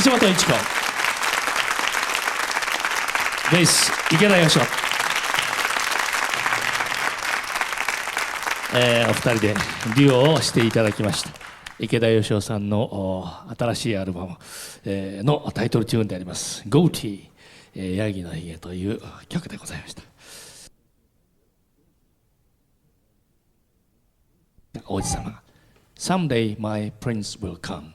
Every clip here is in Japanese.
橋本一子、ベース池田芳夫、お二人でデュオをしていただきました。池田芳夫さんの新しいアルバム、のタイトルチューンであります「ゴーティー、ヤギのひげ」という曲でございました。王子様、Someday my prince will come。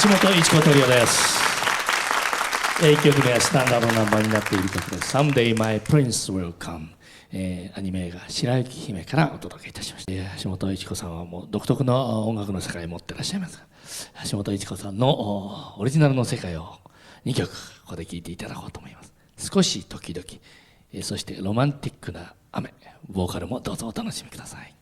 橋本一子トリオです。1曲目はスタンダードナンバーになっている曲です。Someday My Prince Will Come、アニメ映画白雪姫からお届けいたしました。橋本一子さんはもう独特の音楽の世界を持っていらっしゃいますが、橋本一子さんのオリジナルの世界を2曲ここで聴いていただこうと思います。少し時々、そしてロマンティックな雨、ボーカルもどうぞお楽しみください。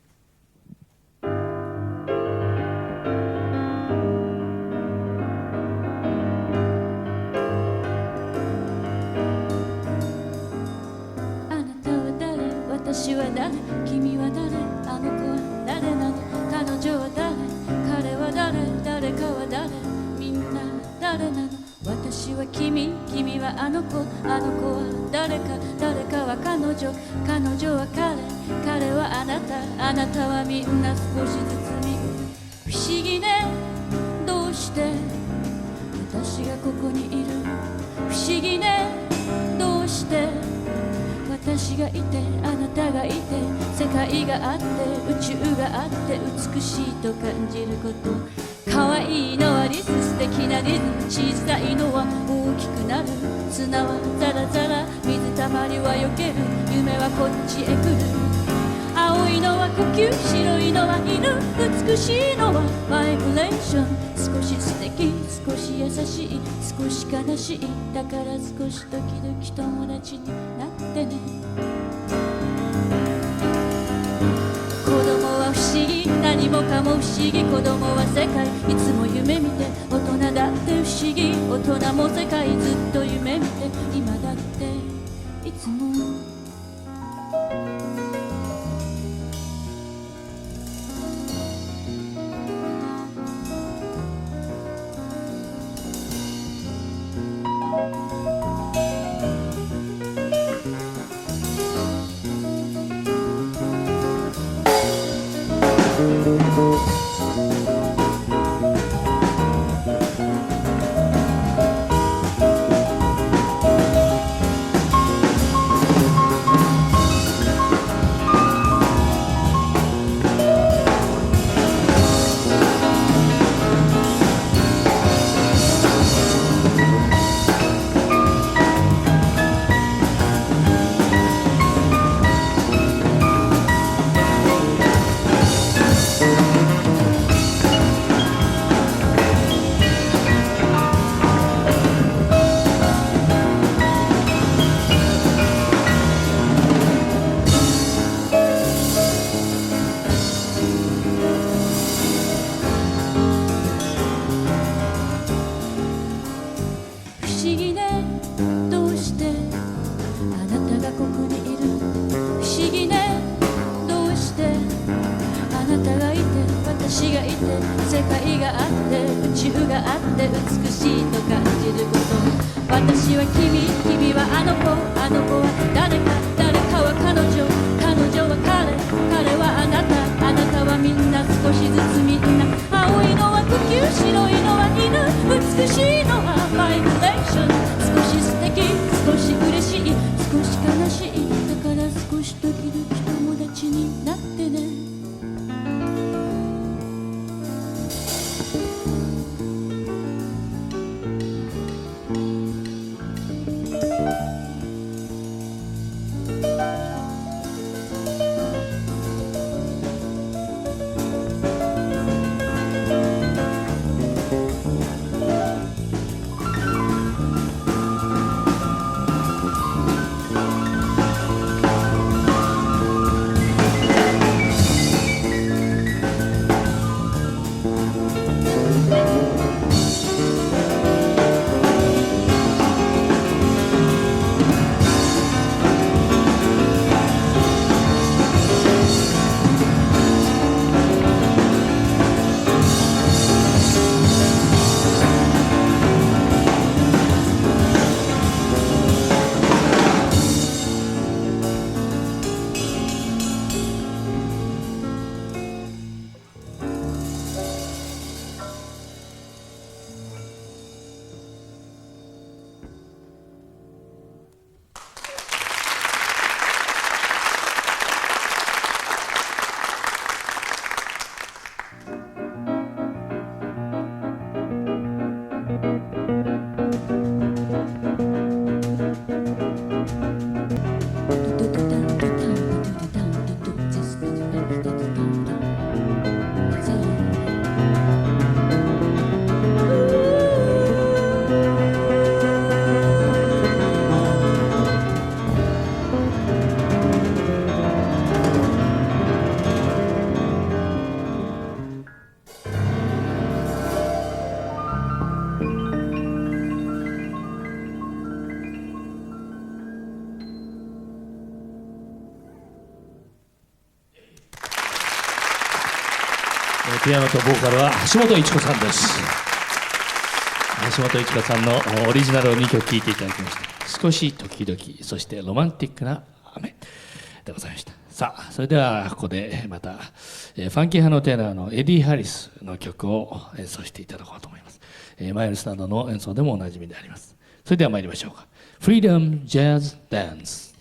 私は誰、君は誰、あの子は誰なの、彼女は誰、彼は誰、誰かは誰、みんな誰なの。私は君、君はあの子、あの子は誰か、誰かは彼女、彼女は彼、彼はあなた、あなたはみんな少しずつ見る。不思議ね、どうして私がここにいる。不思議ね、どうして私がいてあなたがいて、世界があって宇宙があって美しいと感じること。可愛いのはリズム、素敵なリズム、小さいのは大きくなる。砂はザラザラ、水たまりは避ける、夢はこっちへ来る。青いのは呼吸、白いのは犬、美しいのはバイブレーション。少し素敵、少し優しい、少し悲しい、だから少し時々友達になってね。子供は不思議、何もかも不思議。子供は世界、いつも夢見て。大人だって不思議、大人も世界ずっと夢見て。今だっていつも世界があって宇宙があって美しいと感じること。私は君、君はあの子、あの子は誰か、誰かは彼女、彼女は彼、彼はあなた、あなたはみんな、少しずつみんな。青いのは呼吸、白いのは犬、美しいのはバイブレーション。少し素敵、少し嬉しい、少し悲しい、だから少し時々友達になってね。ピアノとボーカルは橋本一子さんです。橋本一子さんのオリジナルを2曲聴いていただきました。少し時々、そしてロマンティックな雨でございました。さあ、それではここでまたファンキー派のテナーのエディ・ハリスの曲を演奏していただこうと思います。マイルスタンドの演奏でもおなじみであります。それでは参りましょうか。フリーダム・ジャズ・ダンス。